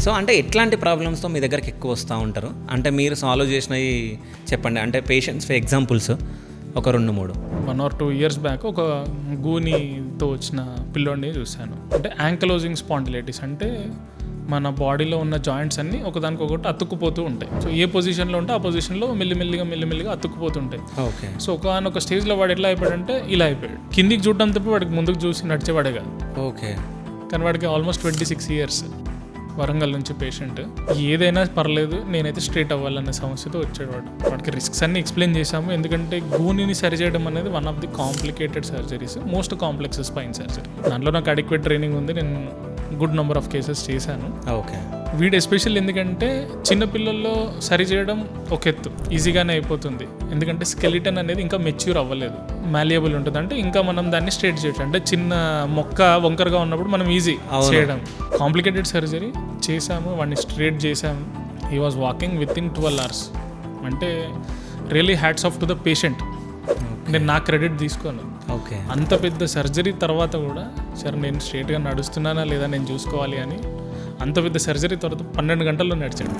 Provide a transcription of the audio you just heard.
So అంటే ఎట్లాంటి ప్రాబ్లమ్స్తో మీ దగ్గరికి ఎక్కువ వస్తూ ఉంటారు? అంటే మీరు సాల్వ్ చేసినవి చెప్పండి, అంటే పేషెంట్స్ ఎగ్జాంపుల్స్ ఒక 2-3. 1 or 2 years బ్యాక్ ఒక గూనితో వచ్చిన పిల్లోడిని చూశాను. అంటే యాంకలోజింగ్ స్పాండిలైటిస్ అంటే మన బాడీలో ఉన్న జాయింట్స్ అన్నీ ఒకదానికొకటి అతుక్కుపోతూ ఉంటాయి. సో ఏ పొజిషన్లో ఉంటే ఆ పొజిషన్లో మెల్లిమెల్లిగా అతుక్కుపోతుంటాయి. ఓకే. సో ఒకనొక స్టేజ్లో వాడు ఎట్లా అయిపోయాడంటే ఇలా అయిపోయాడు. కిందికి చూడడం తప్ప వాడికి ముందుకు చూసి నడిచేవాడే కాదు. ఓకే. కానీ వాడికి ఆల్మోస్ట్ 26 years. వరంగల్ నుంచి పేషెంట్. ఏదైనా పర్లేదు, నేనైతే స్ట్రేట్ అవ్వాలనే సమస్యతో వచ్చాడు వాడు. వాడికి రిస్క్స్ అన్ని ఎక్స్ప్లెయిన్ చేశాము. ఎందుకంటే గూనిని సరిచేయడం అనేది one of the complicated surgeries, most complex spine surgery. దాంట్లో నాకు అడిక్వేట్ ట్రైనింగ్ ఉంది, నేను గుడ్ నెంబర్ ఆఫ్ కేసెస్ చేశాను. ఓకే. వీడు ఎస్పెషల్ ఎందుకంటే చిన్నపిల్లల్లో సరి చేయడం ఒక ఎత్తు, ఈజీగానే అయిపోతుంది. ఎందుకంటే స్కెలిటన్ అనేది ఇంకా మెచ్యూర్ అవ్వలేదు, మాలియబుల్ ఉంటుంది. అంటే ఇంకా మనం దాన్ని స్ట్రేట్ చేయొచ్చు. అంటే చిన్న మొక్క వంకరగా ఉన్నప్పుడు మనం ఈజీ చేయడం. కాంప్లికేటెడ్ సర్జరీ చేశాము, వాడిని స్ట్రేట్ చేశాము. He was walking with in 12 hours. అంటే really hats off to the patient. నేను నా క్రెడిట్ తీసుకోను. ఓకే. అంత పెద్ద సర్జరీ తర్వాత కూడా సరే నేను స్ట్రేట్గా నడుస్తున్నానా లేదా నేను చూసుకోవాలి అని అంత పెద్ద సర్జరీ తర్వాత 12 గంటల్లో నడిచాడు.